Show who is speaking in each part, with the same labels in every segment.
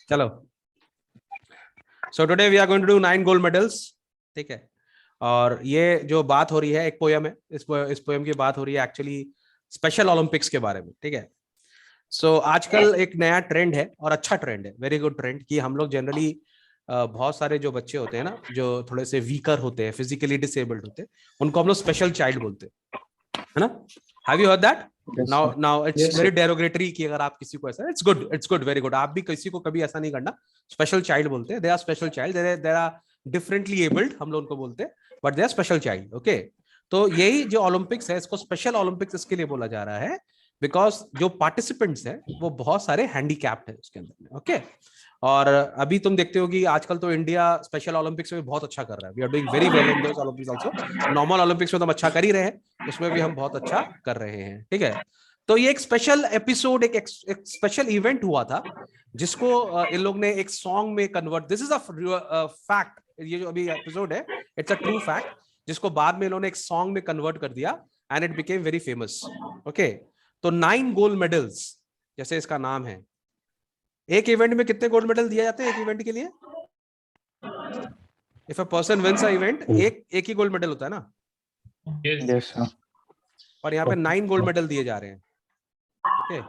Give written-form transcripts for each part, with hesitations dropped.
Speaker 1: चलो, so today we are going to do 9 gold medals, ठीक है। और ये जो बात हो रही है, एक पोयम है, इस पोयम की बात हो रही है एक्चुअली स्पेशल ओलंपिक्स के बारे में, ठीक है। सो आजकल एक नया ट्रेंड है और अच्छा ट्रेंड है, वेरी गुड ट्रेंड, कि हम लोग जनरली बहुत सारे जो बच्चे होते हैं ना, जो थोड़े से वीकर होते हैं, फिजिकली डिसेबल्ड होते हैं, उनको हम लोग स्पेशल चाइल्ड बोलते हैं, है ना। Have you heard that? Now it's very derogatory कि अगर आप किसी को ऐसा, इट्स गुड, वेरी गुड। आप भी किसी को कभी ऐसा नहीं करना, स्पेशल चाइल्ड बोलते हैं। They are special child, they are differently abled, हम लोग उनको बोलते हैं, but they are special child, okay. तो यही जो ओलंपिक्स है, इसको स्पेशल ओलंपिक्स इसके लिए बोला जा रहा है बिकॉज जो पार्टिसिपेंट्स हैं वो बहुत सारे हैंडीकैप्ड है उसके अंदर में, ओके। और अभी तुम देखते हो कि आजकल तो इंडिया स्पेशल ओलंपिक्स में बहुत अच्छा कर रहा है। We are doing very well in those Olympics also. Normal Olympics में तो हम अच्छा कर ही रहे हैं, उसमें भी हम बहुत अच्छा कर रहे हैं, ठीक है। तो ये एक स्पेशल एपिसोड, एक स्पेशल इवेंट हुआ था, जिसको इन लोग ने एक सॉन्ग में convert, this is a fact, ये जो अभी एपिसोड है इट्स अ ट्रू फैक्ट, जिसको बाद में इन्होंने एक सॉन्ग में कन्वर्ट कर दिया and it became very famous, okay. तो 9 गोल्ड मेडल्स जैसे इसका नाम है। एक इवेंट में कितने गोल्ड मेडल दिए जाते हैं एक इवेंट के लिए? If a person wins a event, एक ही गोल्ड मेडल होता है ना?
Speaker 2: Yes sir.
Speaker 1: और यहाँ पे 9 गोल्ड मेडल दिए जा रहे हैं, ओके।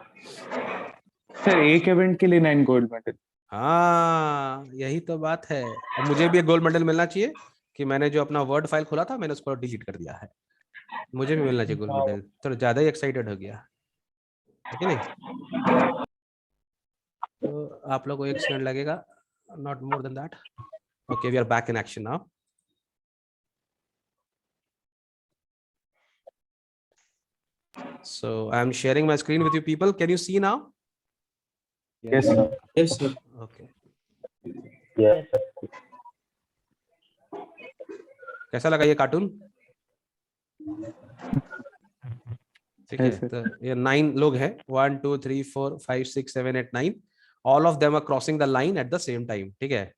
Speaker 2: सर एक इवेंट के लिए 9 गोल्ड मेडल?
Speaker 1: हाँ, यही तो बात है। अब मुझे भी एक गोल्ड मेडल मिलना चाहिए कि मैंने जो अपना वर्ड फाइल खोला था मैंने उसको डिलीट कर दिया है। मुझे भी मिलना चाहिए गोल्ड मेडल, तो ज्यादा ही एक्साइटेड हो गया है कि नहीं? तो आप लोग को 1 सेकंड लगेगा, not more than that. Okay, we are back in action now. So I'm sharing my screen with you people. Can you see now?
Speaker 2: Yes sir.
Speaker 3: Yes, sir.
Speaker 1: Okay. कैसा लगा ये कार्टून? ठीक है, तो ये 9 लोग हैं, 1 2 3 4 5 6 7 8 9, all of them are crossing the line at the same time, ठीक है।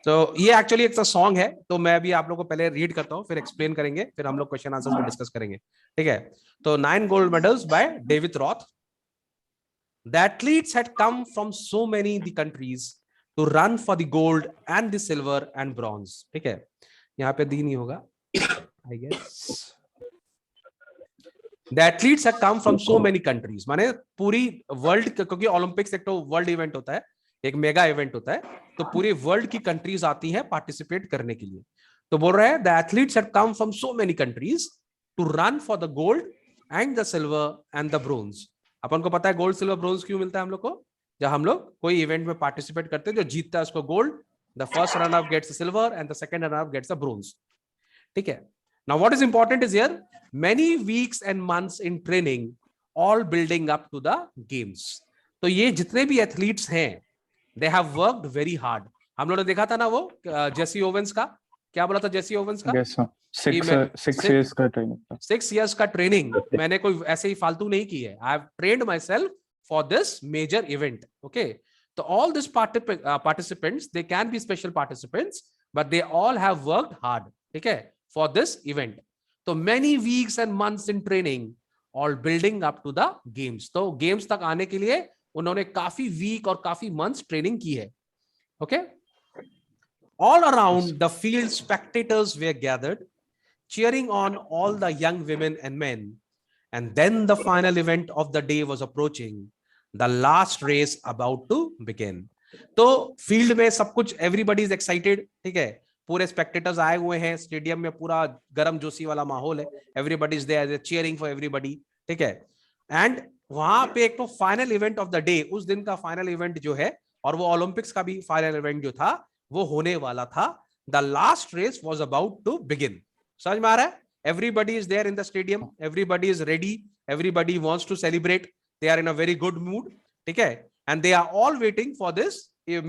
Speaker 1: तो ये एक्चुअली एक सॉन्ग है, तो मैं भी आप लोगों को पहले रीड करता हूँ, फिर एक्सप्लेन करेंगे, फिर हम लोग क्वेश्चन आंसर्स में डिस्कस करेंगे, ठीक है। तो 9 gold medals by David Roth. The athletes had come from so many the countries to run for the gold and the silver and bronze. ठीक है, यहाँ पे दी नहीं होगा, I guess. The athletes had come from so many countries, माने पूरी world, क्योंकि Olympics एक तो वर्ल्ड इवेंट होता है, एक मेगा इवेंट होता है, तो पूरी वर्ल्ड की कंट्रीज आती हैं पार्टिसिपेट करने के लिए। तो बोल रहा है the athletes had come from so many countries to run for the gold and the silver and the bronze. अपन को पता है गोल्ड सिल्वर ब्रोंज क्यों मिलता है हम लोग को? जब हम लोग कोई इवेंट में पार्टिसिपेट करते हैं, जो जीतता है उसको gold, the first runner up gets silver and the second runner up gets the bronze, ठीक है। Now what is important is here many weeks and months in training, all building up to the games. तो ये जितने भी athletes हैं they have worked very hard. हम लोगों ने देखा था ना वो जेसी ओवेंस का, क्या बोला था जेसी ओवेंस का?
Speaker 2: Yes sir. 6 इयर्स का ट्रेनिंग।
Speaker 1: 6 इयर्स का ट्रेनिंग मैंने कोई ऐसे ही फालतू नहीं की है। I have trained myself for this major event, okay. तो all this participants, they can be special participants, but they all have worked hard, ठीक है, फॉर दिस इवेंट। तो many weeks and months in training, all building up to the games. तो games तक आने के लिए उन्होंने काफी वीक और काफी मंथ्स ट्रेनिंग की है, okay. All around the field, spectators were gathered, cheering on all the young women and men. And then the final event of the day was approaching, the last race about to begin. तो field में सब कुछ, everybody is excited, ठीक है, पूरे spectators आए हुए हैं, स्टेडियम में पूरा गरम जोशी वाला माहौल है, everybody is there cheering for everybody, ठीक है। एंड वहां पे एक तो final event of the day, उस दिन का फाइनल इवेंट जो है, और वो ओलंपिक्स का भी फाइनल इवेंट जो था वो होने वाला था, the last race was about to begin. समझ में आ रहा है? Everybody is there in the stadium, everybody is ready, everybody wants to celebrate, they are in a very good mood, ठीक है, and they are all waiting for this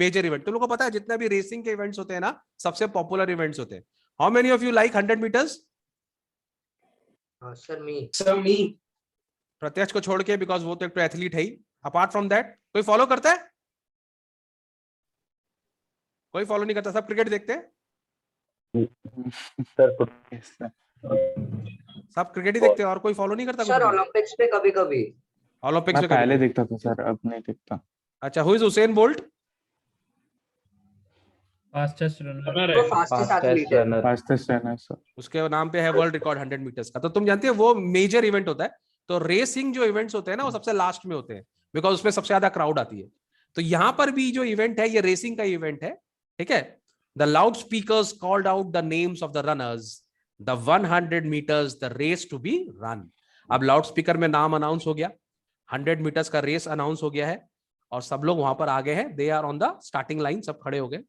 Speaker 1: major event. तुम लोगों को पता है जितना भी रेसिंग के इवेंट्स होते हैं ना, सबसे पॉपुलर इवेंट्स होते हैं। How many of you like 100 meters?
Speaker 3: Sir, me.
Speaker 1: प्रत्यक्ष को छोड़ के, बिकॉज वो तो एक तो एथलीट है ही। अपार्ट फ्रॉम दैट कोई फॉलो करता है? कोई फॉलो नहीं करता, सब क्रिकेट देखते हैं। सब क्रिकेट ही देखते हैं और कोई फॉलो नहीं करता कुछ
Speaker 3: सर
Speaker 1: भी?
Speaker 3: ओलंपिक्स पे कभी कभी।
Speaker 1: ओलंपिक्स
Speaker 2: मैं
Speaker 1: में कभी
Speaker 2: पहले
Speaker 1: कभी।
Speaker 2: देखता था सर, अब नहीं देखता।
Speaker 1: अच्छा, who is Usain Bolt?
Speaker 4: Fastest runner
Speaker 3: वो फास्टेस्ट एथलीट है।
Speaker 2: Fastest runner sir.
Speaker 1: उसके नाम पे है वर्ल्ड रिकॉर्ड 100 मीटर्स का। तो तुम जानते हो वो मेजर इवेंट होता है। तो रेसिंग जो इवेंट्स होते हैं ना वो सबसे लास्ट में होते हैं, बिकॉज उसमें सबसे ज्यादा क्राउड आती है। तो यहां पर भी जो इवेंट है ये रेसिंग का इवेंट है, ठीक है। The loudspeakers called out the names of the runners, the 100 metres the race to be run. अब लाउड स्पीकर में नाम अनाउंस हो गया, 100 मीटर्स का रेस अनाउंस हो गया है, और सब लोग वहां पर आ गए हैं। They are on the starting line, सब खड़े हो गए।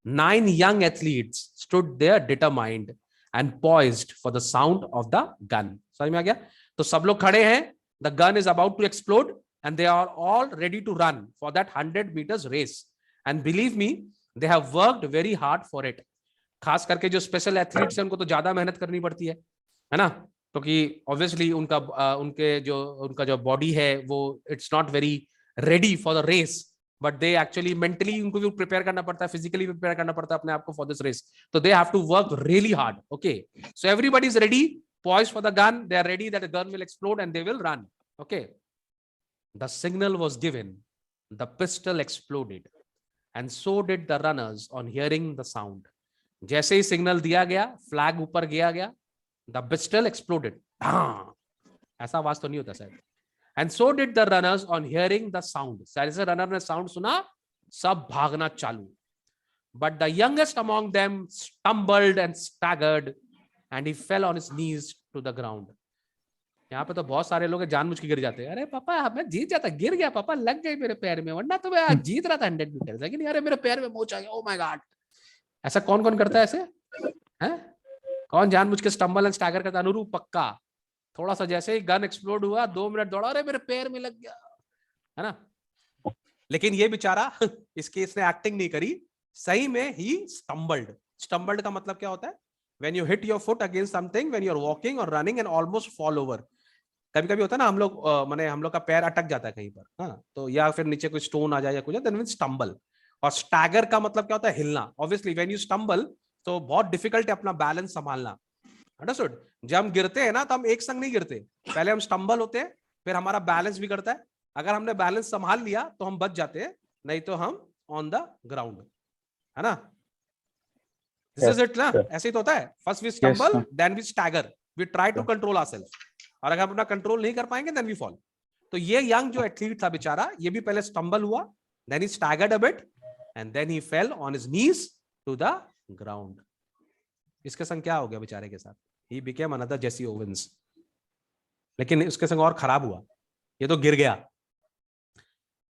Speaker 1: 9 young athletes stood there determined and poised for the sound of the gun. समझ में आ गया? तो सब लोग खड़े हैं, the gun is about to explode and they are all ready to run for that 100 meters race. And believe me, they have worked very hard for it. खास करके जो स्पेशल एथलीट्स हैं उनको तो ज्यादा मेहनत करनी पड़ती है ना? क्योंकि ऑब्वियसली उनका जो बॉडी है वो it's not very ready for the race, but they actually mentally उनको भी प्रिपेयर करना पड़ता है, फिजिकली भी प्रिपेयर करना पड़ता है अपने आप को फॉर दिस रेस। तो they have to work really hard. Okay, so everybody is ready, poised for the gun, they are ready that the gun will explode and they will run. Okay, the signal was given, the pistol exploded and so did the runners on hearing the sound. जैसे ही signal दिया गया, flag ऊपर गया, the pistol exploded. ऐसा आवाज तो नहीं होता शायद। And so did the runners on hearing the sound. जैसे रनर ने साउंड सुना, सब भागना चालू। But the youngest among them stumbled and staggered, and he fell on his knees to the ground. यहाँ पे तो बहुत सारे लोग जानबूझ के गिर जाते हैं। अरे पापा मैं जीत जाता, गिर गया पापा, लग गई मेरे पैर में, वरना तो मैं जीत रहा था 100 मीटर, लेकिन अरे मेरे पैर में मोच आ गया, ओ माय गॉड। ऐसा कौन कौन करता है ऐसे? हैं? कौन जानबूझ के स्टम्बल एंड स्टैगर करता है? अनुरूप पक्का। थोड़ा सा जैसे ही गन एक्सप्लोड हुआ, 2 मिनट दौड़ा, अरे मेरे पैर में लग गया, है ना? लेकिन ये बेचारा इसके इसने एक्टिंग नहीं करी, सही में ही स्टम्बल्ड। स्टम्बल्ड का मतलब क्या होता है? When you hit your foot against something, when you're walking or running and almost fall over. कभी कभी होता है ना, हम लोग माने हम लोग का पैर अटक जाता है कहीं पर, हाँ, तो या फिर नीचे कोई स्टोन आ जाए या कुछ, देन मीन स्टम्बल। और स्टैगर का मतलब क्या होता है? हिलना। ऑब्वियसली व्हेन यू स्टम्बल तो बहुत डिफिकल्ट है अपना बैलेंस संभालना। अंडरस्टूड? जब हम गिरते हैं ना तो हम एक संग नहीं गिरते, पहले हम स्टम्बल होते हैं, फिर हमारा बैलेंस भी करता है। अगर हमने बैलेंस संभाल लिया तो हम बच जाते हैं, नहीं तो हम ऑन द ग्राउंड, है ना? This is it ना? ऐसे ही तो होता है। First we stumble, then we stagger, we try to control ourselves, और अगर हम अपना कंट्रोल नहीं कर पाएंगे देन वी फॉल। तो ये यंग जो एथलीट था बेचारा, ये भी पहले स्टम्बल हुआ, then he staggered a bit and then he fell on his knees to the ground. इसके संग क्या हो गया बेचारे के साथ? He became another Jesse Owens. लेकिन उसके संग और खराब हुआ, ये तो गिर गया।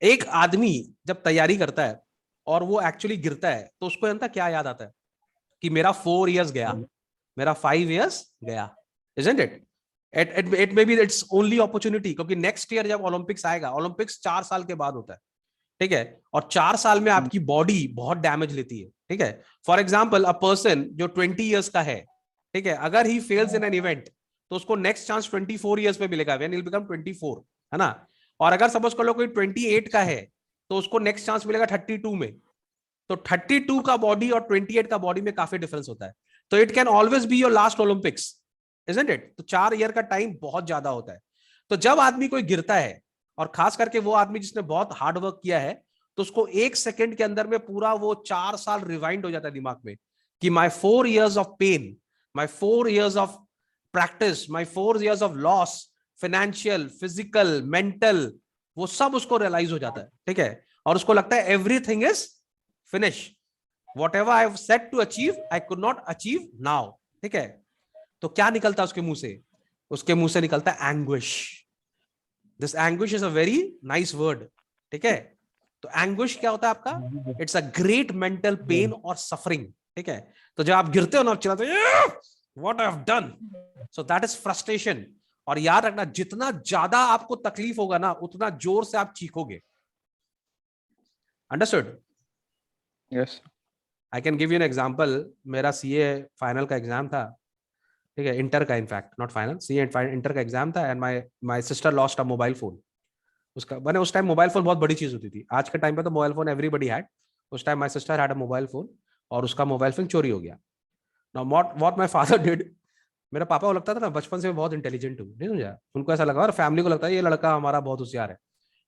Speaker 1: एक आदमी जब तैयारी करता है और वो एक्चुअली गिरता है तो उसको जानता क्या याद आता है? कि मेरा 4 years गया, मेरा 5 years गया, isn't it? It may be its only opportunity, क्योंकि नेक्स्ट ईयर जब ओलंपिक्स आएगा, ओलंपिक्स 4 साल के बाद होता है, ठीक है, और 4 साल में आपकी बॉडी बहुत डैमेज लेती है, ठीक है। फॉर एग्जाम्पल अ पर्सन जो 20 years का है, ठीक है, अगर he fails in an event तो उसको नेक्स्ट चांस 24 years पे मिलेगा, व्हेन ही विल बिकम 24, है ना? और अगर सपोज कर लो कोई 28 का है तो उसको नेक्स्ट चांस मिलेगा 32 में। तो 32 का बॉडी और 28 का बॉडी में काफी डिफरेंस होता है। तो it can always be your last Olympics, isn't it? तो 4 year का टाइम बहुत ज्यादा होता है। तो जब आदमी कोई गिरता है, और खास करके वो आदमी जिसने बहुत हार्ड वर्क किया है, तो उसको 1 सेकेंड के अंदर में पूरा वो 4 साल रिवाइंड हो जाता है दिमाग में, कि my 4 years of pain, my 4 years of practice, my 4 years of loss, financial, physical, mental, वो सब उसको रियलाइज हो जाता है, ठीक है। और उसको लगता है everything is finish, whatever I have set to achieve I could not achieve now, ठीक है। तो क्या निकलता है उसके मुंह से? उसके मुंह से निकलता है anguish. This anguish is a very nice word, ठीक है। तो anguish क्या होता है आपका? It's a great mental pain or suffering, ठीक है। तो जब आप गिरते हो ना, आप चिल्लाते हो what I have done, so that is frustration. और याद रखना, जितना ज्यादा आपको तकलीफ होगा ना, उतना जोर से आप चीखोगे। Understood?
Speaker 2: Yes.
Speaker 1: I can give you an example. मेरा CA फाइनल का एग्जाम था, ठीक है, इंटर का, in fact not final, CA inter का एग्जाम था, and my sister lost a mobile phone. उसका मैंने उस टाइम मोबाइल फोन बहुत बड़ी चीज होती थी। आज के टाइम पे तो मोबाइल फोन एवरीबडी हैड, उस time my sister had a mobile phone, और उसका मोबाइल फोन चोरी हो गया। Now what my father did, मेरे पापा को लगता था ना बचपन से मैं बहुत इंटेलिजेंट हूँ, नहीं समझा, उनको ऐसा लगा और फैमिली को लगता है ये लड़का हमारा बहुत होशियार है।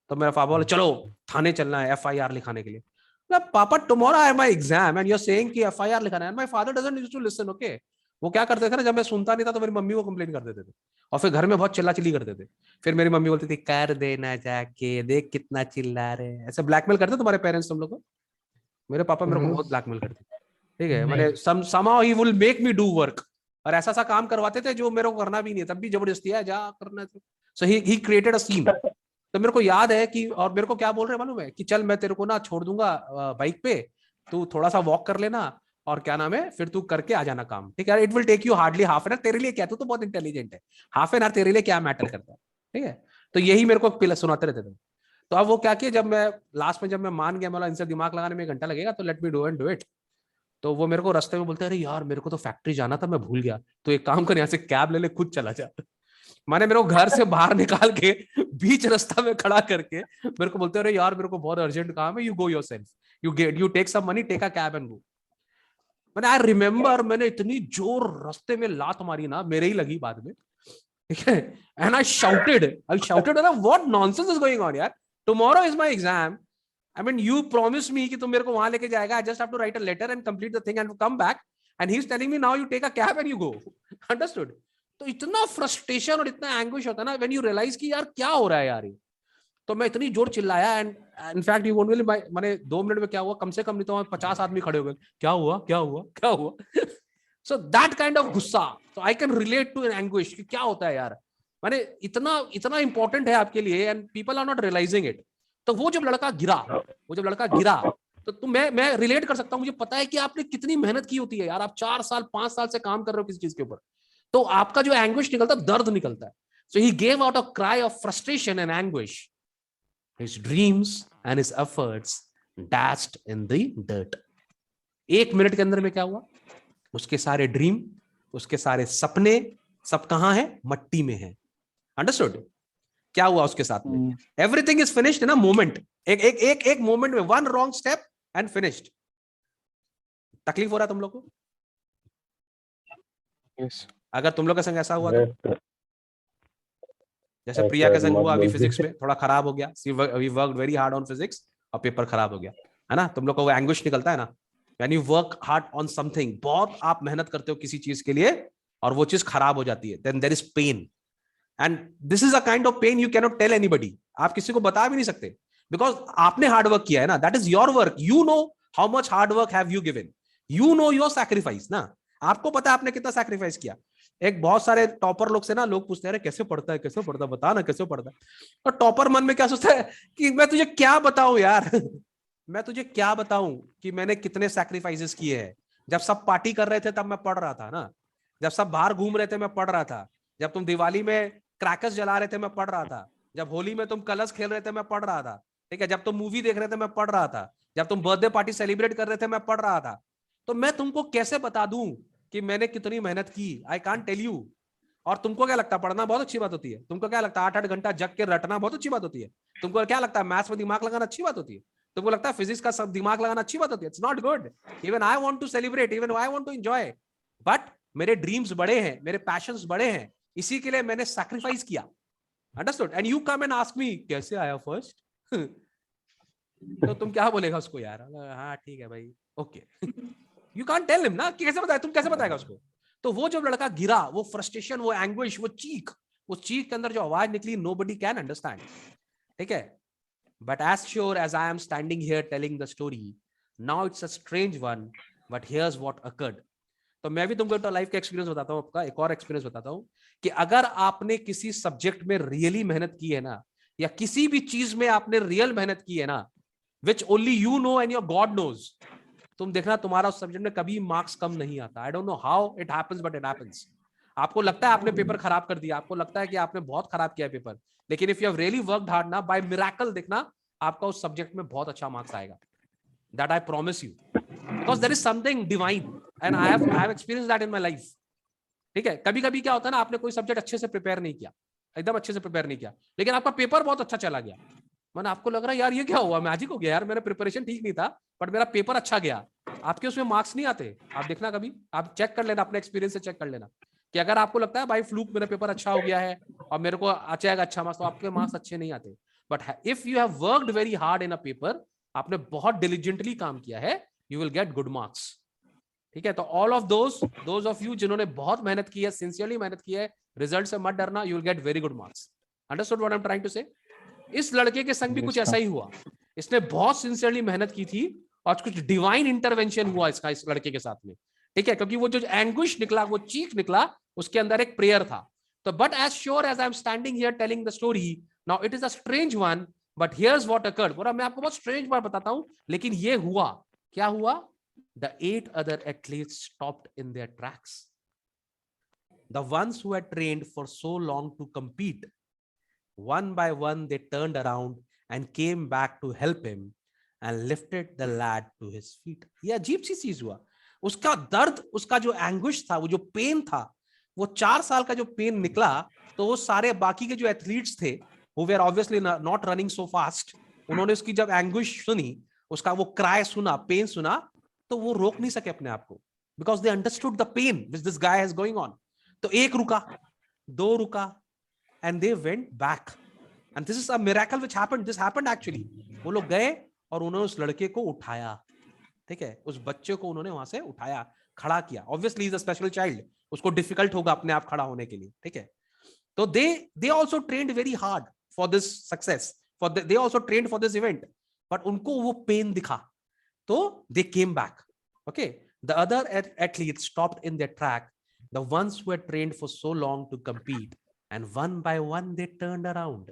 Speaker 1: तो मेरा पापा बोले चलो थाने चलना है FIR लिखाने के लिए। मतलब पापा tomorrow I have my exam and you are saying कि FIR लिखाना है। My father doesn't used to listen, okay. वो क्या करते थे ना, जब मैं सुनता नहीं था तो मेरी मम्मी को कंप्लेन कर देते थे और फिर घर में बहुत चिल्ला चिल्ली करते थे। फिर मेरी मम्मी बोलती थी कर देना जाके, देख कितना चिल्ला रहे हैं। ऐसे ब्लैकमेल करते तुम्हारे पेरेंट्स तुम लोग को? मेरे पापा मेरे को बहुत ब्लैकमेल करते, ठीक है। मैंने somehow he will make me do work, और ऐसा सा काम करवाते थे जो मेरे को करना भी नहीं है, तब भी जबरदस्ती है जा करना था। सो ही क्रिएटेड अ सीन। तो मेरे को याद है कि, और मेरे को क्या बोल रहे मालूम है कि चल मैं तेरे को ना छोड़ दूंगा बाइक पे, तू थोड़ा सा वॉक कर लेना और क्या नाम है फिर तू करके आ जाना काम, ठीक है। It will take you hardly half an hour, तेरे लिए क्या, तू तो बहुत इंटेलिजेंट है, हाफ एन आवर तेरे लिए क्या मैटर करता है, ठीक है। तो यही मेरे को पिला सुनाते रहते थे। तो अब वो क्या किया, जब मैं लास्ट में जब मैं मान गया, मतलब इनसे दिमाग लगाने में 1 घंटा लगेगा तो let me do and do it. तो वो मेरे को रास्ते में बोलते अरे यार मेरे को तो फैक्ट्री जाना था, मैं भूल गया, तो एक काम कर यहाँ से कैब ले ले, खुद चला जा। मैंने मेरे को घर से बाहर निकाल के बीच रास्ता में खड़ा करके मेरे को बोलते अरे यार मेरे को बहुत अर्जेंट काम है, you go yourself, you take some money, take a cab and go. मैंने आई रिमेम्बर मैंने इतनी जोर रास्ते में लात मारी ना, मेरे ही लगी बाद में, ठीक है। And I shouted what nonsense is going on यार, tomorrow is my exam, I mean, you promised me कि तुम मेरे को वहां लेके जाएगा, I just have to write a letter and complete the thing and come back, and he's telling me now you take a cab and you go. Understood? तो इतना frustration और इतना एंग्विश होता है ना when you realize कि यार क्या हो रहा है यार ये। तो मैं इतनी जोर चिल्लाया and in fact you won't believe, मैंने 2 मिनट में क्या हुआ, कम से कम नहीं तो 50 आदमी खड़े हो गए, क्या हुआ क्या हुआ क्या हुआ। सो दैट काइंड ऑफ गुस्सा, तो I can relate to an anguish कि क्या होता है यार, मैंने इतना इतना इंपॉर्टेंट है आपके लिए and people are not realising it. तो वो जब लड़का गिरा तो मैं रिलेट कर सकता हूं, मुझे पता है कि आपने कितनी मेहनत की होती है यार, आप 4 साल 5 साल से काम कर रहे हो किसी चीज के ऊपर, तो आपका जो एंग्विश निकलता है, दर्द निकलता है। So he gave out a cry of frustration and anguish, his dreams and his efforts dashed in the dirt. 1 minute के अंदर में क्या हुआ, उसके सारे ड्रीम, उसके सारे सपने सब कहां है, मट्टी में है। अंडरस्टूड? क्या हुआ उसके साथ में, everything is finished in a moment, एक मोमेंट में, 1 रॉन्ग स्टेप एंड फिनिश्ड। तकलीफ हो रहा है तुम लोग को?
Speaker 2: yes.
Speaker 1: अगर तुम लोग के संग ऐसा हुआ तो, जैसे प्रिया के संग हुआ अभी, फिजिक्स में थोड़ा खराब हो गया, we worked very hard on physics और पेपर खराब हो गया, है ना, तुम लोग को वो एंग्विश निकलता है ना, when you work hard on something, बहुत आप मेहनत करते हो किसी चीज के लिए और वो चीज खराब हो जाती है, then there is pain, and this is a kind of pain you can not tell anybody, आप किसी को बता भी नहीं सकते, बिकॉज आपने हार्ड वर्क किया है ना, that is your work, you know how much hard work have you given, you know your sacrifice ना, आपको पता है आपने कितना सैक्रिफाइस किया। एक बहुत सारे टॉपर लोग से ना लोग पूछते हैं कैसे पढ़ता है बता ना कैसे पढ़ता है, और टॉपर मन में क्या सोचता है कि मैं तुझे क्या बताऊं यार मैं तुझे क्या बताऊं कि मैंने कितने सैक्रिफाइसेस किए हैं। जब सब पार्टी कर रहे थे तब मैं पढ़ रहा था ना, जब सब बाहर घूम रहे थे मैं पढ़ रहा था, जब तुम दिवाली में क्रैकर्स जला रहे थे मैं पढ़ रहा था, जब होली में तुम कलर्स खेल रहे थे मैं पढ़ रहा था, ठीक है, जब तुम मूवी देख रहे थे मैं पढ़ रहा था, जब तुम बर्थडे पार्टी सेलिब्रेट कर रहे थे मैं पढ़ रहा था। तो मैं तुमको कैसे बता दूं कि मैंने कितनी मेहनत की, आई कांट टेल यू। और तुमको क्या लगता है पढ़ना बहुत अच्छी बात होती है, तुमको क्या लगता है 8-8 घंटा जग के रटना बहुत अच्छी बात होती है, तुमको क्या लगता है मैथ्स में दिमाग लगाना अच्छी बात होती है, तुमको लगता है फिजिक्स का सब दिमाग लगाना अच्छी बात होती है? It's not good. Even I want to celebrate, even I want to enjoy, but मेरे ड्रीम्स बड़े हैं, मेरे पैशंस बड़े हैं, इसी के लिए मैंने सैक्रिफाइस किया। Understood? And you come and ask me कैसे आया फर्स्ट तो तुम क्या बोलेगा उसको यार, हाँ ठीक है भाई okay you can't tell him ना कि कैसे बताए, तुम कैसे बताएगा उसको। तो वो जब लड़का गिरा, वो फ्रस्ट्रेशन, वो एंग्विश, वो चीख के अंदर जो आवाज निकली, nobody can understand, ठीक है। But as sure as I am standing here telling the story, now it's a strange one, but here's what occurred. तो मैं भी तुमको लाइफ का एक्सपीरियंस बताता हूँ, आपका एक और एक्सपीरियंस बताता हूँ कि अगर आपने किसी सब्जेक्ट में रियली मेहनत की है ना, या किसी भी चीज में आपने रियल मेहनत की है ना, which only you know and your God knows, तुम देखना तुम्हारा उस सब्जेक्ट में कभी मार्क्स कम नहीं आता। I don't know how it happens but it happens. आपको लगता है आपने पेपर खराब कर दिया, आपको लगता है कि आपने बहुत खराब किया पेपर, लेकिन if you have really worked hard ना, बाय मिरेकल देखना आपका उस सब्जेक्ट में बहुत अच्छा मार्क्स आएगा। That I promise you, because there is something divine and I have experience that in my life, ठीक है। कभी कभी क्या होता है ना, आपने कोई सब्जेक्ट अच्छे से प्रिपेयर नहीं किया, एकदम अच्छे से प्रिपेयर नहीं किया, लेकिन आपका पेपर बहुत अच्छा चला गया, मैंने आपको लग रहा है यार ये क्या हुआ, मैजिक हो गया यार, मेरा प्रिपरेशन ठीक नहीं था बट मेरा पेपर अच्छा गया, आपके उसमें मार्क्स नहीं आते। आप देखना, कभी आप चेक कर लेना, अपने एक्सपीरियंस से चेक कर लेना, कि अगर आपको लगता है भाई फ्लूक मेरा पेपर अच्छा हो गया है और मेरे को आ जाएगा अच्छा मार्क्स, तो आपके मार्क्स अच्छे नहीं आते। But if you have worked very hard in a paper, आपने बहुत डिलिजेंटली काम किया है, you will get good marks. ठीक है, तो all of those of you जिन्होंने बहुत मेहनत की है, सिंसियरली मेहनत की है, रिजल्ट से मत डरना, you will get very good marks. Understood what I am trying to say? इस लड़के के संग भी कुछ ऐसा ही हुआ, इसने बहुत सिंसियरली मेहनत की थी और कुछ डिवाइन इंटरवेंशन हुआ इसका इस लड़के के साथ में। ठीक है, क्योंकि वो जो एंग्विश निकला, वो चीख निकला, उसके अंदर एक प्रेयर था। तो but as sure as I am standing here telling the story, now it is a strange one, but here's what occurred. बोला मैं आपको बहुत स्ट्रेंज बात बताता हूं, लेकिन ये हुआ। क्या हुआ? The 8 other athletes stopped in their tracks. The ones who had trained for so long to compete, one by one they turned around and came back to help him and lifted the lad to his feet. ये अजीब सी चीज हुआ। उसका दर्द, उसका जो anguish था, वो जो पेन था, वो 4 साल का जो पेन निकला, तो वो सारे बाकी के जो एथलीट्स थे, who were obviously not running so fast, उन्होंने उसकी जब एंग्विश सुनी, उसका वो क्राई सुना, पेन सुना, तो वो रोक नहीं सके अपने आप को, because they understood the pain which this guy has going on. तो एक रुका, दो रुका, and they went back, and this is a miracle which happened, this happened actually. वो लोग गए और उन्होंने उस लड़के को उठाया। ठीक है, उस बच्चे को उन्होंने वहां से उठाया, खड़ा किया। Obviously is a special child, उसको डिफिकल्ट होगा अपने आप खड़ा होने के लिए। ठीक है, तो they also trained very hard for this success, they also trained for this event, but उनको वो पेन दिखा, so they came back. Okay, the other athletes stopped in their track, the ones who had trained for so long to compete, and one by one they turned around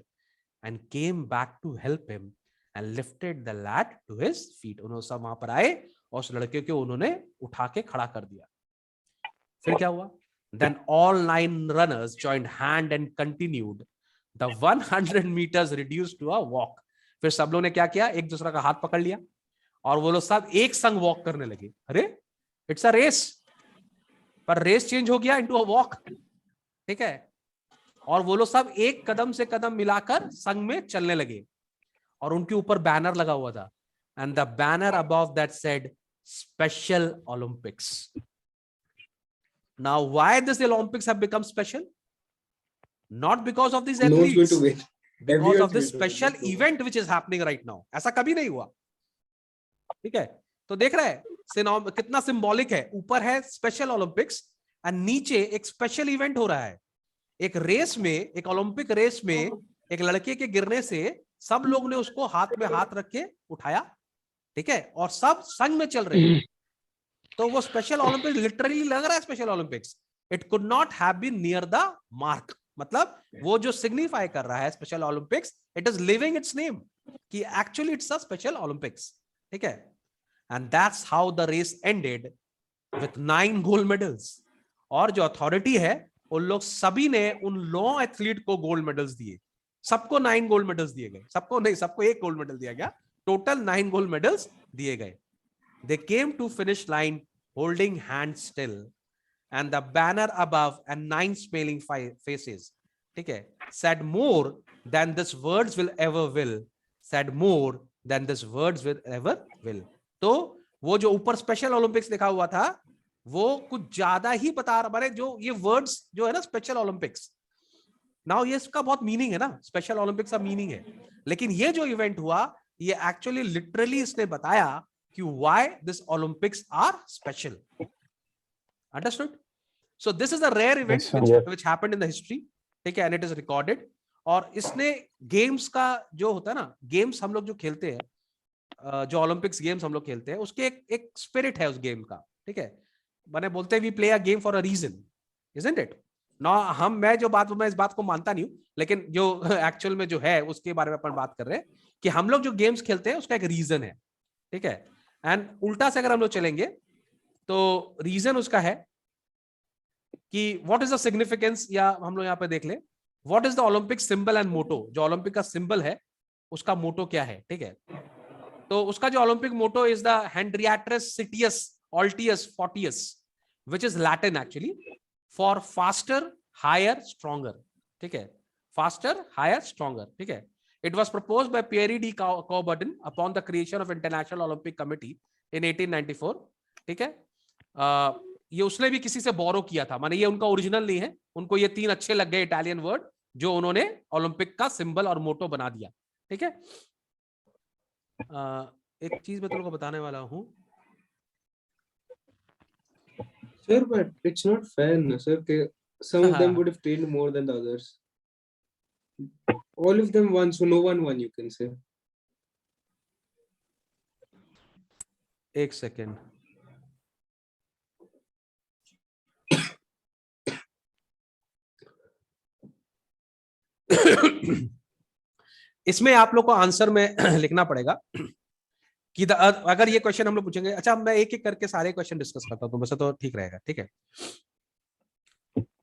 Speaker 1: and came back to help him and lifted the lad to his feet. उन्होंने सब वहां पर आए और उस लड़के को उन्होंने उठा के खड़ा कर दिया। फिर क्या हुआ? Then all 9 runners joined hand and continued the 100 meters reduced to a walk. फिर सब लोगों ने क्या किया? एक दूसरे का हाथ पकड़ लिया और वो लोग सब एक संग वॉक करने लगे। अरे इट्स अ रेस, पर रेस चेंज हो गया इनटू अ वॉक। ठीक है, और वो लोग सब एक कदम से कदम मिलाकर संग में चलने लगे, और उनके ऊपर बैनर लगा हुआ था, and the banner above that said special Olympics. Now why this Olympics have become special? Not because of this athletes, because of this special event which is happening right now. ऐसा कभी नहीं हुआ। ठीक है, तो देख रहे हैं कितना सिंबॉलिक है। ऊपर है स्पेशल ओलंपिक्स और नीचे एक स्पेशल इवेंट हो रहा है। एक रेस में, एक ओलंपिक रेस में एक लड़के के गिरने से सब लोग ने उसको हाथ में हाथ रख के उठाया। ठीक है, और सब संग में चल रहे हैं। तो वो स्पेशल ओलंपिक्स लिटरली लग रहा है special Olympics. It could not have been near the mark, मतलब वो जो सिग्निफाई कर रहा है special Olympics, it is living its name कि actually it's a special Olympics. ठीक है, and that's how the race ended with 9 gold medals. और जो अथॉरिटी है, उन लोग सभी ने उन 9 एथलीट को गोल्ड मेडल्स दिए। सबको 9 गोल्ड मेडल्स दिए गए। सबको नहीं, सबको एक गोल्ड मेडल दिया गया। टोटल 9 गोल्ड मेडल्स दिए गए। They came to finish line holding hands still, and the banner above and 9 smiling faces, ठीक है, said more than this words will ever will, said more than this words will ever will. तो वो जो ऊपर special Olympics लिखा हुआ था, वो कुछ ज्यादा ही बता रहा है। जो ये वर्ड्स जो है ना स्पेशल ओलंपिक्स, नाउ ये इसका बहुत मीनिंग है ना, स्पेशल ओलंपिक्स का मीनिंग है, लेकिन ये जो इवेंट हुआ, ये एक्चुअली लिटरली इसने बताया कि why this Olympics are special. Understood? So this is a rare event which happened in the history. ठीक है, एंड इट इज रिकॉर्डेड। और इसने गेम्स का जो होता है ना, गेम्स हम लोग जो खेलते हैं, जो ओलंपिक्स गेम्स हम लोग खेलते हैं, उसके एक स्पिरिट है उस गेम का। ठीक है, मैंने बोलते हैं we play a game for a reason, isn't it? ना मैं इस बात को मानता नहीं हूं, लेकिन जो एक्चुअल में जो है उसके बारे में अपन बात कर रहे हैं कि हम लोग जो गेम्स खेलते हैं उसका एक रीजन है। ठीक है, एंड उल्टा से अगर हम लोग चलेंगे तो रीजन उसका है कि व्हाट इज द सिग्निफिकेंस, या हम लोग यहाँ पे देख ले what is the Olympic symbol and motto. जो ओलंपिक का सिंबल है उसका मोटो क्या है। ठीक है, तो उसका जो Olympic motto is the hendiatris citius altius fortius, which is Latin actually for faster higher stronger. ठीक है, फास्टर हायर स्ट्रॉन्गर। ठीक है, it was proposed by Pierre D. Coubertin upon the creation of International Olympic Committee in 1894. ठीक है, ये उसने भी किसी से बोरो किया था, माने ये उनका ओरिजिनल नहीं है, उनको ये 3 अच्छे लग गए इटालियन वर्ड जो उन्होंने ओलंपिक का सिंबल और मोटो बना दिया। ठीक है, एक चीज मैं तुम लोगों को बताने वाला हूं
Speaker 4: Sir, but it's not fair, no, sir. Some of them would have trained more than the others. All of them won, so no one won, you can say.
Speaker 1: एक सेकेंड, इसमें आप लोग को आंसर में लिखना पड़ेगा कि अगर ये क्वेश्चन हम लोग पूछेंगे, अच्छा मैं एक एक करके सारे क्वेश्चन डिस्कस करता हूं तो वैसे तो ठीक रहेगा। ठीक है,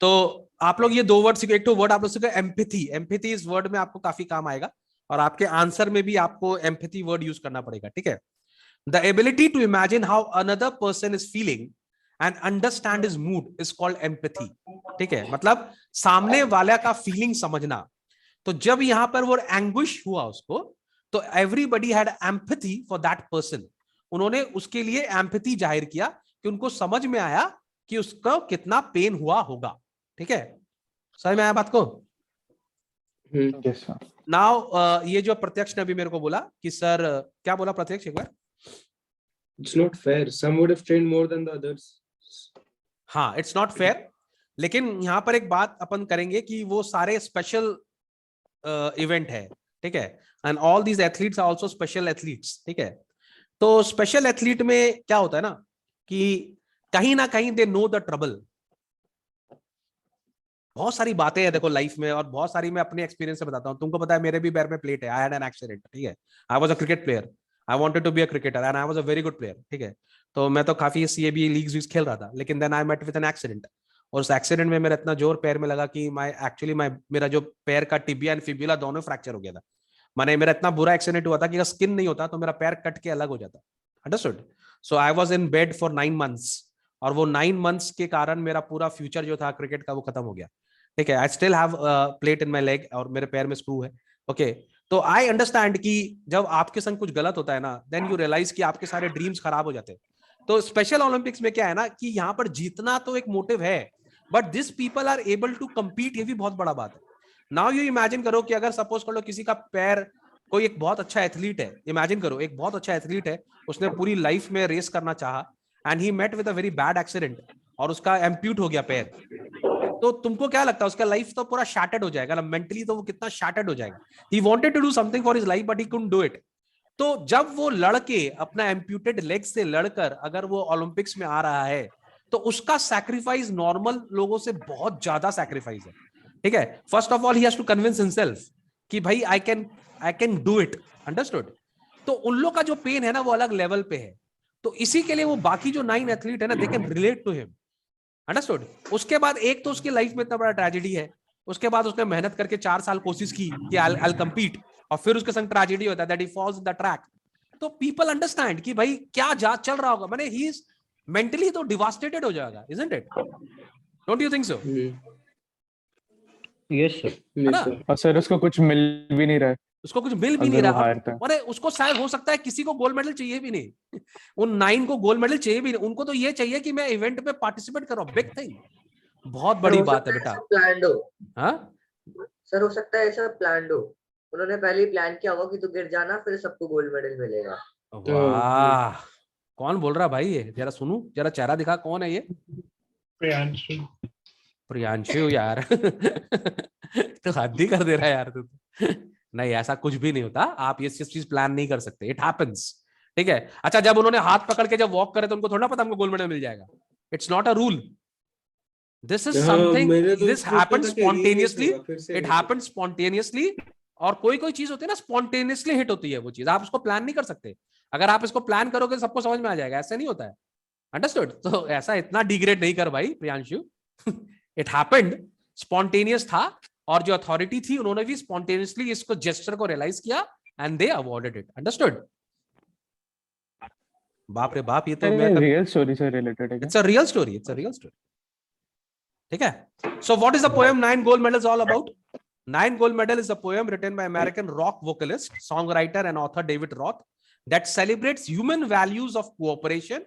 Speaker 1: तो आप लोग ये 2 वर्ड सीखो। एक तो वर्ड आप लोग सीखो एम्पैथी। एम्पैथी इस वर्ड में आपको काफी काम आएगा और आपके आंसर में भी आपको एम्पैथी वर्ड यूज करना पड़ेगा। ठीक है, the ability to imagine how another person is feeling and understand his mood is called empathy. ठीक है, मतलब सामने वाले का फीलिंग समझना। तो जब यहां पर वो एंग्विश हुआ उसको, तो everybody had empathy for that person. उन्होंने उसके लिए एम्पैथी जाहिर किया कि उनको समझ में आया कि उसको कितना पेन हुआ होगा। ठीक है, समझ में आया बात को?
Speaker 2: Yes, sir.
Speaker 1: नाउ ये जो प्रत्यक्ष ने अभी मेरे को बोला कि सर, क्या बोला प्रत्यक्ष एक बार?
Speaker 4: It's not fair. Some would have trained more than the others.
Speaker 1: हाँ, इट्स नॉट फेयर, लेकिन यहां पर एक बात अपन करेंगे कि वो सारे स्पेशल इवेंट है। ठीक है, and all these athletes are also special athletes. ठीक है, तो स्पेशल एथलीट में क्या होता है ना कि कहीं ना कहीं दे नो द ट्रबल। बहुत सारी बातें हैं देखो लाइफ में, और बहुत सारी मैं अपने एक्सपीरियंस से बताता हूँ। तुमको पता है मेरे भी पैर में प्लेट है, आई हैड एन एक्सीडेंट। ठीक है, I was a cricket player, I wanted to be a cricketer and I was a very good player. ठीक है, तो मैं तो काफी सीएबी लीग्स खेल रहा था, लेकिन then I met with an accident. और उस एक्सीडेंट में मेरा इतना जोर पैर में लगा कि मेरा जो पैर का टिबिया एंड फिब्यूला दोनों फ्रैक्चर हो गया था। माने मेरा इतना बुरा एक्सीडेंट हुआ था कि अगर स्किन नहीं होता तो मेरा पैर कट के अलग हो जाता। Understood? So I was in bed for 9 months, और वो 9 months के कारण मेरा पूरा फ्यूचर जो था क्रिकेट का वो खत्म हो गया। ठीक है, I still have plate in my leg और मेरे पैर में स्क्रू है। ओके, तो आई अंडरस्टैंड कि जब आपके संग कुछ गलत होता है ना, देन यू रियलाइज कि आपके सारे ड्रीम्स खराब हो जाते हैं। तो स्पेशल ओलंपिक्स में क्या है ना कि यहाँ पर जीतना तो एक मोटिव है, but this people are able to compete, ये भी बहुत बड़ा बात है। नाउ यू इमेजिन करो कि अगर सपोज कर लो किसी का पैर, कोई एक बहुत अच्छा एथलीट है, इमेजिन करो एक बहुत अच्छा एथलीट है, उसने पूरी लाइफ में रेस करना चाहा and he met with a very bad accident और उसका एम्प्यूट हो गया पैर। तो तुमको क्या लगता है उसका लाइफ तो पूरा शैटर्ड हो जाएगा ना, मेंटली तो वो कितना शैटर्ड हो जाएगा। He wanted to do something for his life but he couldn't do it. तो जब वो लड़के अपना एम्प्यूटेड लेग से लड़कर अगर वो ओलंपिक्स में आ रहा है, तो उसका सैक्रिफाइस नॉर्मल लोगों से बहुत ज्यादा सैक्रिफाइस है। ठीक है, first of all he has to convince himself कि भाई I can do it. Understood? तो उन लोग का जो पेन है ना वो अलग लेवल पे है, तो इसी के लिए वो बाकी जो 9 एथलीट है ना, they can relate to him. Understood? उसके बाद एक तो उसकी लाइफ में इतना बड़ा ट्रेजेडी है, उसके बाद उसने मेहनत करके 4 साल कोशिश की कि आई कम्पीट, और फिर उसके संग ट्रेजेडी होता है that he falls in the track. तो पीपल अंडरस्टैंड कि भाई क्या जांच चल रहा होगा, माने ही इज मेंटली तो डिवास्टेटेड हो जाएगा, isn't it? Don't you think so?
Speaker 3: Yes sir.
Speaker 1: है ना?
Speaker 2: और सर उसको कुछ मिल भी नहीं रहा है
Speaker 1: उसको कुछ मिल भी नहीं
Speaker 2: अगर वो
Speaker 1: रहा,
Speaker 2: हारता है।
Speaker 1: अरे उसको शायद हो सकता है किसी को गोल्ड मेडल चाहिए भी नहीं, उन 9 को गोल्ड मेडल चाहिए भी नहीं, उनको तो ये चाहिए कि मैं इवेंट में पार्टिसिपेट कर रहा हूं। बिग थिंग, बहुत बड़ी बात है बेटा।
Speaker 3: प्लान हो।
Speaker 1: हाँ
Speaker 3: सर, हो सकता है ऐसा प्लान हो, उन्होंने पहले ही प्लान किया होगा कि तू गिर जाना, फिर सबको गोल्ड मेडल मिलेगा।
Speaker 1: वाह, कौन बोल रहा भाई? ये जरा सुनू, जरा चेहरा दिखा, कौन है ये?
Speaker 5: प्रियांशु।
Speaker 1: प्रियांशु यार तो हद ही कर दे रहा है यार तू। नहीं, ऐसा कुछ भी नहीं होता, आप ये चीज प्लान नहीं कर सकते, इट हैपेंस। ठीक है, अच्छा जब उन्होंने हाथ पकड़ के जब वॉक करे तो उनको थोड़ा पता हमको गोल्ड मेडल मिल जाएगा। It's not a rule, this is something, this happened spontaneously, it happened spontaneously. और कोई चीज होती है ना स्पॉन्टेनियसली हिट होती है वो चीज, आप उसको प्लान नहीं कर सकते। अगर आप इसको प्लान करोगे तो सबको समझ में आ जाएगा, ऐसा नहीं होता है। अंडरस्टूड? तो ऐसा इतना डिग्रेड नहीं कर भाई प्रियांशु। इट हैपेंड, स्पॉन्टेनियस था, और जो अथॉरिटी थी उन्होंने भी स्पॉन्टेनियसली इसको जेस्चर को रियलाइज किया and they awarded it. Understood? बाप रे बाप, ये तो मैं
Speaker 2: रियल स्टोरी से रिलेटेड है।
Speaker 1: It's a real story, it's a real story. ठीक है, सो what is the poem 9 gold medals all about? 9 gold medal is a poem written by American rock vocalist, songwriter and author David Roth that celebrates human values of cooperation,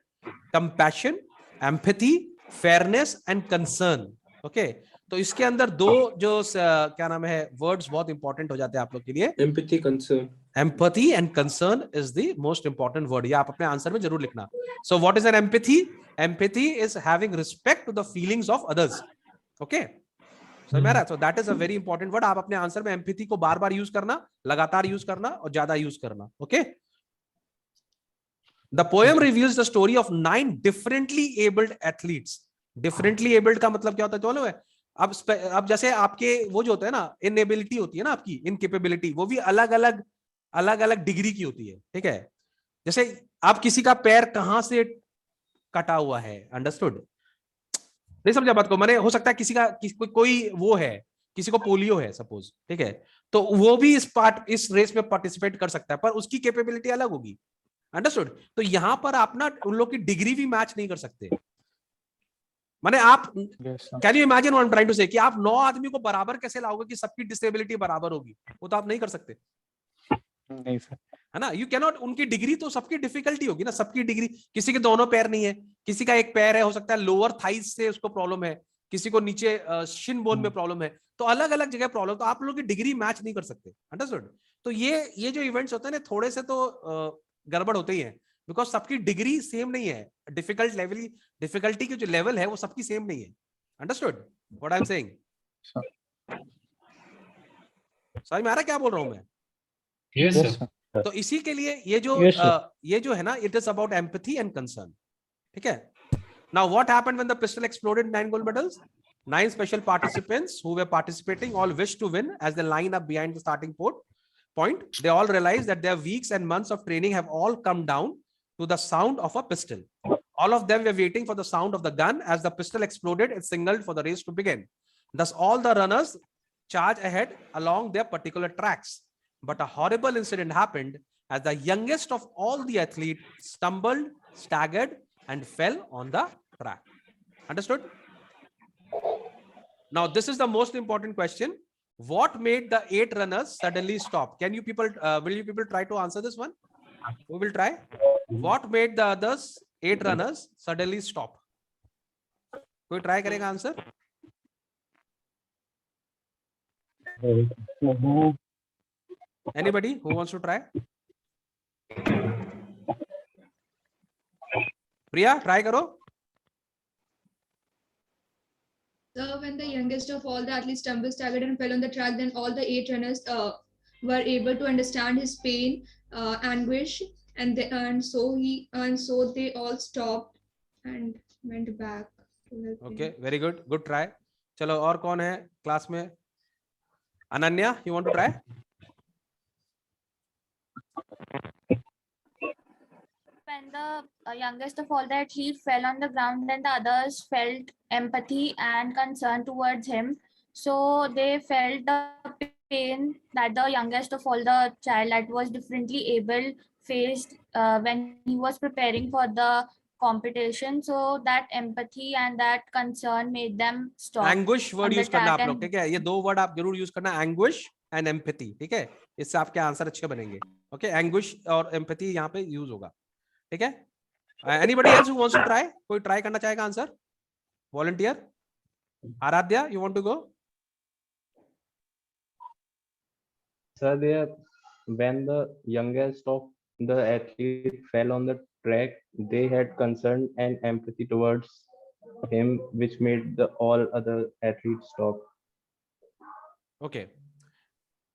Speaker 1: compassion, empathy fairness and concern. Okay, तो इसके अंदर दो जो क्या नाम है words बहुत important हो जाते हैं आप लोग के लिए।
Speaker 4: Empathy, concern.
Speaker 1: Empathy and concern is the most important word, ये आप अपने आंसर में जरूर लिखना। So what is an empathy? Empathy is having respect to the feelings of others. Okay, समझ में आ रहा है? So that is a very important word. आप अपने आंसर में एम्पैथी को बार बार यूज करना, लगातार यूज करना और ज्यादा यूज करना। Okay, the poem reveals the story of 9 differently abled athletes. Differently abled का मतलब क्या होता है? चलो, अब जैसे आपके वो जो होता है ना, इनएबिलिटी होती है ना, आपकी इनकेपेबिलिटी, वो भी अलग अलग डिग्री की होती है। ठीक है, जैसे आप किसी का पैर कहां से कटा हुआ है, अंडरस्टूड? नहीं समझा बात को? मैंने हो सकता है कोई वो है, किसी को पोलियो है सपोज, ठीक है, तो वो भी इस रेस में पार्टिसिपेट कर सकता है, पर उसकी कैपेबिलिटी अलग होगी। अंडरस्टूड? तो यहां पर आप ना उन लोग की डिग्री भी मैच नहीं कर सकते। माने आप
Speaker 2: Yes, sir.
Speaker 1: Can you imagine what I am trying to say कि आप 9 आदमी को बराबर कैसे लाओगे कि सबकी डिसेबिलिटी बराबर होगी? वो तो आप नहीं कर सकते,
Speaker 2: नहीं सर।
Speaker 1: है ना? You cannot. उनकी डिग्री तो सबकी डिफिकल्टी होगी ना, सबकी डिग्री। किसी के दोनों पैर नहीं है, किसी का एक पैर है, हो सकता है लोअर थाइज से उसको प्रॉब्लम है, किसी को नीचे शिन बोन में प्रॉब्लम है, तो अलग अलग जगह प्रॉब्लम, तो आप लोगों की डिग्री मैच नहीं कर सकते। अंडरस्टूड? तो ये जो इवेंट्स होते हैं ना, थोड़े से तो गड़बड़ होते ही है, बिकॉज सबकी डिग्री सेम नहीं है। डिफिकल्टी की जो लेवल है वो सबकी सेम नहीं है। Understood what I am saying? समझ में आ रहा है क्या बोल रहा हूं मैं?
Speaker 5: Yes,
Speaker 2: Yes,
Speaker 5: sir.
Speaker 2: sir.
Speaker 1: तो इसी के लिए ये जो है ना, it is about empathy and concern. ठीक है, now what happened when the pistol exploded? 9 gold medals. 9 special participants who were participating all wished to win. As they line up behind the starting point, they all realized that their weeks and months of training have all come down to the sound of a pistol. All of them were waiting for the sound of the gun. As the pistol exploded, it signaled for the race to begin. Thus all the runners charge ahead along their particular tracks. But a horrible incident happened as the youngest of all the athletes stumbled, staggered, and fell on the track. Understood? Now, this is the most important question. What made the 8 runners suddenly stop? Can you people, will you people try to answer this one? We will try. What made the others 8 runners suddenly stop? कोई try करेगा answer? Anybody who wants to try? Priya, try करो.
Speaker 6: So when the youngest of all the athletes stumbled, staggered, and fell on the track, then all the 8 runners were able to understand his pain, anguish, and so they all stopped and went back to help him.
Speaker 1: Okay, very good. Good try. चलो, और कौन है class में? Ananya, you want to try?
Speaker 7: When the youngest of all the athletes fell on the ground, then the others felt empathy and concern towards him. So they felt the pain that the youngest of all the child that was differently able faced when he was preparing for the competition. So that empathy and that concern made them stop.
Speaker 1: Anguish word
Speaker 7: on the
Speaker 1: use करना
Speaker 7: track
Speaker 1: आप लोग,
Speaker 7: and
Speaker 1: ठीक है? ये 2 word आप जरूर use करना, anguish and empathy, ठीक है? इससे आपके आंसर अच्छे बनेंगे। ओके, anguish और empathy यहाँ पे यूज होगा, ठीक है? Anybody else who wants to try? कोई ट्राई करना चाहेगा answer? Volunteer? Aaradhya, you want to go?
Speaker 8: Sir, there, when the youngest of the athlete fell on the track, they had concern and empathy towards him, which made the all other athletes stop.
Speaker 1: Okay.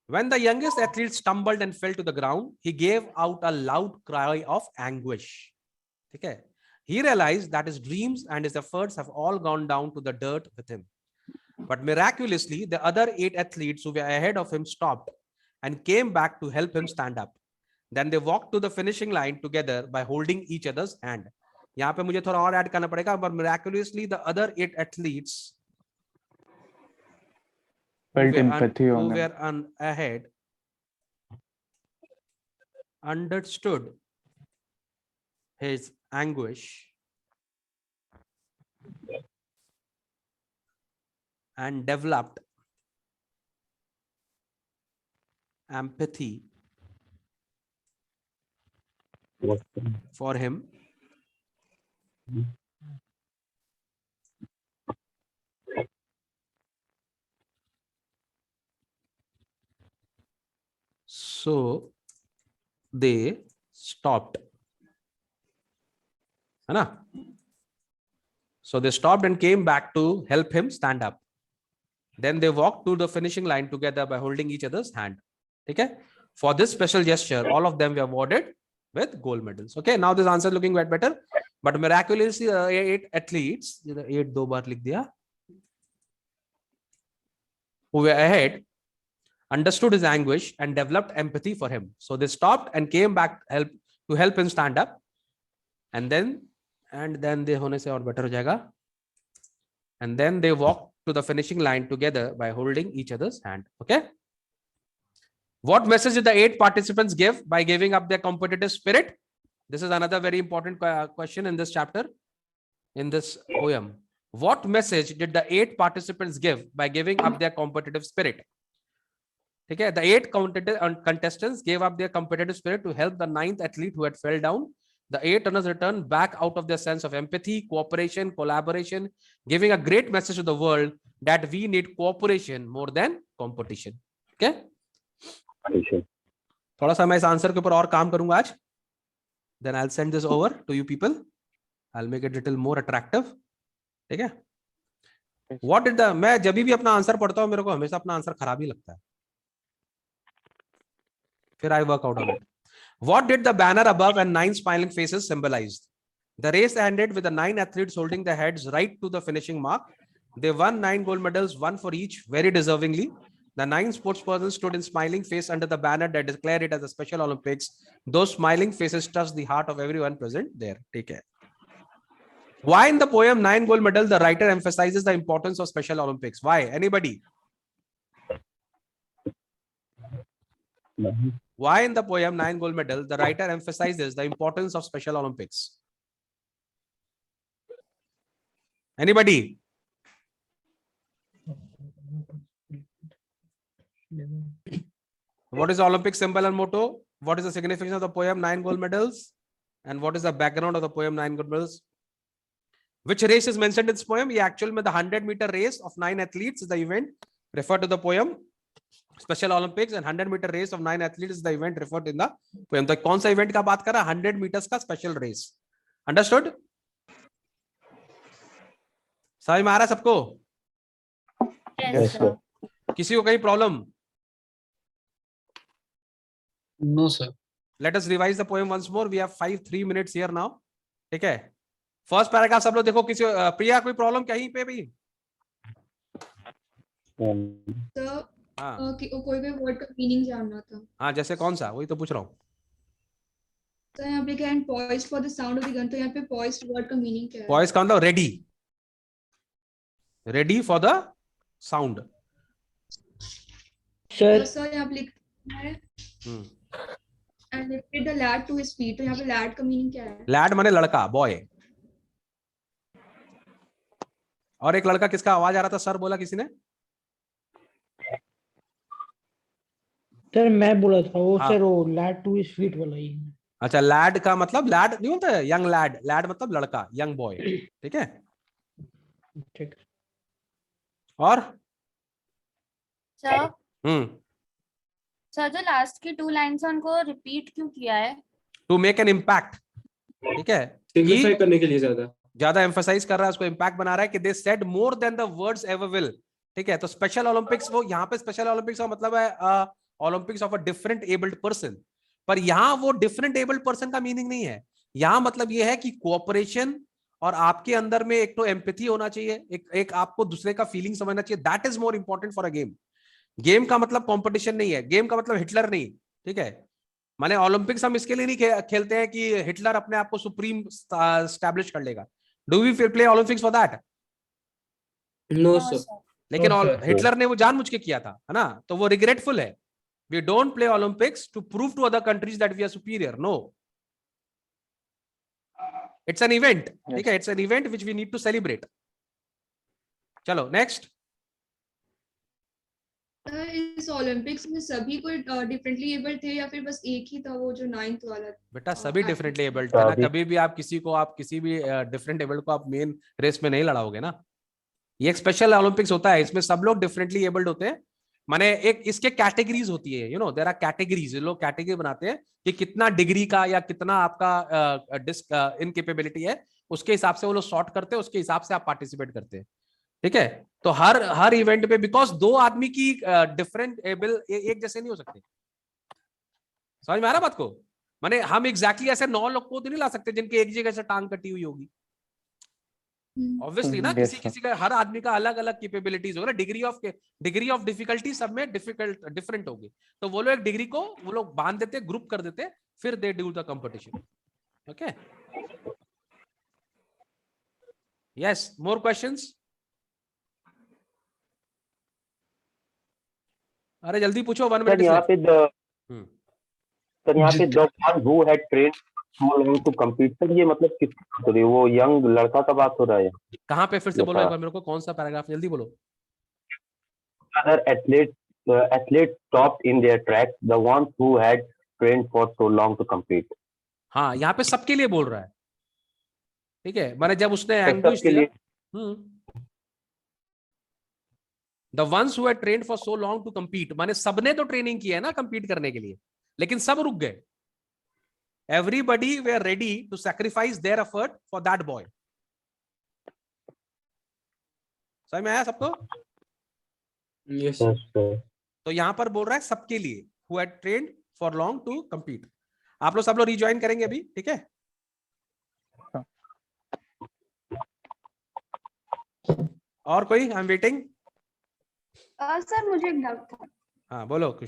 Speaker 1: When the youngest athlete stumbled and fell to the ground, he gave out a loud cry of anguish. ठीक है? He realized that his dreams and his efforts have all gone down to the dirt with him. But miraculously, the other 8 athletes who were ahead of him stopped and came back to help him stand up. Then they walked to the finishing line together by holding each other's hand. यहाँ पे मुझे थोड़ा और add करना पड़ेगा, but miraculously the other 8 athletes
Speaker 2: Felt empathy
Speaker 1: who
Speaker 2: on him.
Speaker 1: were ahead understood his anguish and developed empathy for him So they stopped. है ना? So they stopped and came back to help him stand up. Then they walked to the finishing line together by holding each other's hand. Okay? For this special gesture, all of them were awarded with gold medals. Okay, now this answer looking quite better. But miraculously, 8 athletes, 8 दो बार लिख दिया, who were ahead, understood his anguish and developed empathy for him. So they stopped and came back to help him stand up. And then they होने से और better हो जाएगा. And then they walked to the finishing line together by holding each other's hand. Okay. What message did the 8 participants give by giving up their competitive spirit? This is another very important question in this chapter, in this poem. What message did the 8 participants give by giving up their competitive spirit? Okay, the 8 contestants gave up their competitive spirit to help the 9th athlete who had fell down. The 8 runners returned back out of their sense of empathy, cooperation, collaboration, giving a great message to the world that we need cooperation more than competition. Okay? थोड़ा सा मैं इस answer के ऊपर और काम करूंगा आज. Then I'll send this over to you people. I'll make it a little more attractive. ठीक है? What did the, मैं जब भी अपना आंसर पढ़ता हूँ मेरे को हमेशा अपना आंसर खराब ही लगता है. फिर I work out on it. What did the banner above and 9 smiling faces symbolize? The race ended with the 9 athletes holding their heads right to the finishing mark. They won 9 gold medals, 1 for each, very deservingly. The 9 sportspersons stood in smiling face under the banner that declared it as a Special Olympics. Those smiling faces touched the heart of everyone present there. Take care. Why in the poem 9 gold medals the writer emphasizes the importance of Special Olympics? Why? Anybody? Why in the poem 9 gold medals the writer emphasizes the importance of Special Olympics? Anybody? What is the Olympic symbol and motto? What is the significance of the poem 9 gold medals? And what is the background of the poem 9 gold medals? Which race is mentioned in this poem? ये actual में the 100-meter race of 9 athletes is the event referred to the poem Special Olympics, and 100-meter race of 9 athletes is the event referred in the poem. तो कौन सा event का बात कर रहा है? 100 meters का special race. Understood? समझ में आ रहा है सबको?
Speaker 7: Yes, sir.
Speaker 1: किसी को कहीं problem?
Speaker 4: No, sir.
Speaker 1: Let us revise the poem once more. We have 3 minutes here now. ठीक है? फर्स्ट पैराग्राफ सब लोग देखो. किसी प्रिया कोई प्रॉब्लम कहीं पे भी?
Speaker 6: कोई वर्ड का मीनिंग जानना था.
Speaker 1: हाँ, जैसे कौन सा? वही तो पूछ रहा हूँ.
Speaker 6: तो यहाँ पे क्या है? poised for the sound of the gun. तो यहाँ पे poised वर्ड का मीनिंग क्या है?
Speaker 1: Poised का मतलब ready. Ready for the sound.
Speaker 6: तो सर यहाँ पे लिखा है and lifted the lad to his feet. तो यहाँ पे lad का मीनिंग क्या है?
Speaker 1: लैड माने लड़का, बॉय. और एक लड़का किसका आवाज आ रहा था? सर बोला किसी ने?
Speaker 9: सर मैं बोला था वो.
Speaker 1: हाँ.
Speaker 9: सर वो लैड टू हिज फीट वाला ही.
Speaker 1: अच्छा, लैड का मतलब लैड नहीं होता है, यंग लैड. लैड मतलब लड़का, यंग बॉय. ठीक है.
Speaker 9: ठीक.
Speaker 1: और
Speaker 7: सर
Speaker 1: सर
Speaker 7: जो लास्ट की 2 लाइन्स हैं उनको रिपीट क्यों किया है?
Speaker 1: To make an impact. ठीक है,
Speaker 4: सिग्निफाई करने के लिए ज्यादा
Speaker 1: एम्फसाइज कर रहा है, उसको इम्पैक्ट बना रहा है कि they said more than the words ever will. ठीक है, तो स्पेशल ओलंपिक्स, वो यहाँ पे स्पेशल ओलंपिक्स का मतलब है Olympics of a different abled person. पर यहाँ वो डिफरेंट एबल्ड पर्सन का मीनिंग नहीं है. यहाँ मतलब ये है कि कोऑपरेशन और आपके अंदर में एक तो एम्पैथी होना चाहिए, एक आपको दूसरे का फीलिंग समझना चाहिए. That is more important for a game. Game का मतलब कंपटीशन नहीं है, गेम का मतलब हिटलर नहीं. ठीक है, माने ओलंपिक्स हम इसके लिए नहीं खेलते हैं कि हिटलर अपने आप को सुप्रीम स्टैब्लिश कर लेगा. Do we play Olympics for that?
Speaker 4: No sir.
Speaker 1: लेकिन हिटलर ने वो जानबूझ के किया था, है ना? तो वो रिग्रेटफुल है. We don't play Olympics to prove to other countries that we are superior. No, it's an event. ठीक है, it's an event which we need to celebrate. चलो नेक्स्ट.
Speaker 6: इस ओलंपिक्स में सभी कोई डिफरेंटली एबल्ड थे या फिर बस एक ही था वो जो 9th वाला?
Speaker 1: बेटा सभी डिफरेंटली एबल्ड थे ना. कभी भी आप किसी भी डिफरेंट एबल्ड को आप मेन रेस में नहीं लड़ाओगे ना. ये एक स्पेशल ओलंपिक्स होता है, इसमें सब लोग डिफरेंटली एबल्ड होते हैं. माने एक इसके कैटेगरीज होती है, you know there are categories, लोग कैटेगरी बनाते हैं कि कितना डिग्री का या कितना आपका डिस्क इनकेपेबिलिटी है, उसके हिसाब से वो लोग सॉर्ट करते हैं, उसके हिसाब से आप पार्टिसिपेट करते हैं, ठीक है। तो हर इवेंट पे, बिकॉज दो आदमी की डिफरेंट एबल एक जैसे नहीं हो सकते, समझ में आ रहा बात को? माने हम एग्जैक्टली ऐसे 9 लोग को तो नहीं ला सकते जिनके एक जगह से टांग कटी हुई होगी, ऑब्वियसली ना,
Speaker 2: Yes,
Speaker 1: किसी
Speaker 2: sir.
Speaker 1: किसी का, हर आदमी का अलग अलग कैपेबिलिटीज होगा ना, डिग्री ऑफ डिफिकल्टी सब में डिफरेंट होगी। तो वो लोग एक डिग्री को वो लोग बांध देते, ग्रुप कर देते, फिर they do the competition, okay. Yes, more questions? अरे जल्दी पूछो, 1 मिनट।
Speaker 10: सर यहाँ पे सर यहाँ पे
Speaker 4: जित-
Speaker 10: the one who had trained so long to compete, sir ये मतलब किसकी बात हो रही है? वो यंग लड़का का बात हो रहा है?
Speaker 1: कहाँ पे? फिर से बोलो
Speaker 10: जैसा
Speaker 1: एक बार मेरे को, कौन सा पैराग्राफ, जल्दी बोलो।
Speaker 10: other athletes stopped in their tracks, the ones who had trained for so long to compete.
Speaker 1: हाँ, यहाँ पे सबके लिए बोल रहा है, ठीक है। मैंने जब उसने
Speaker 10: तो
Speaker 1: एंग्विश
Speaker 10: सबके
Speaker 1: दिया,
Speaker 10: लिए
Speaker 1: the ones who had trained for so long to compete, माने सबने तो ट्रेनिंग की है ना compete करने के लिए, लेकिन सब रुक गए। Everybody were ready to sacrifice their effort for that boy. समझ में आया सबको?
Speaker 4: yes
Speaker 10: yes, sir.
Speaker 1: तो यहां पर बोल रहा है सबके लिए, who had trained for long to compete। आप लोग सब लोग रिज्वाइन करेंगे अभी, ठीक है? और कोई? I am waiting.
Speaker 7: सर मुझे एक डाउट था।
Speaker 1: हाँ बोलो।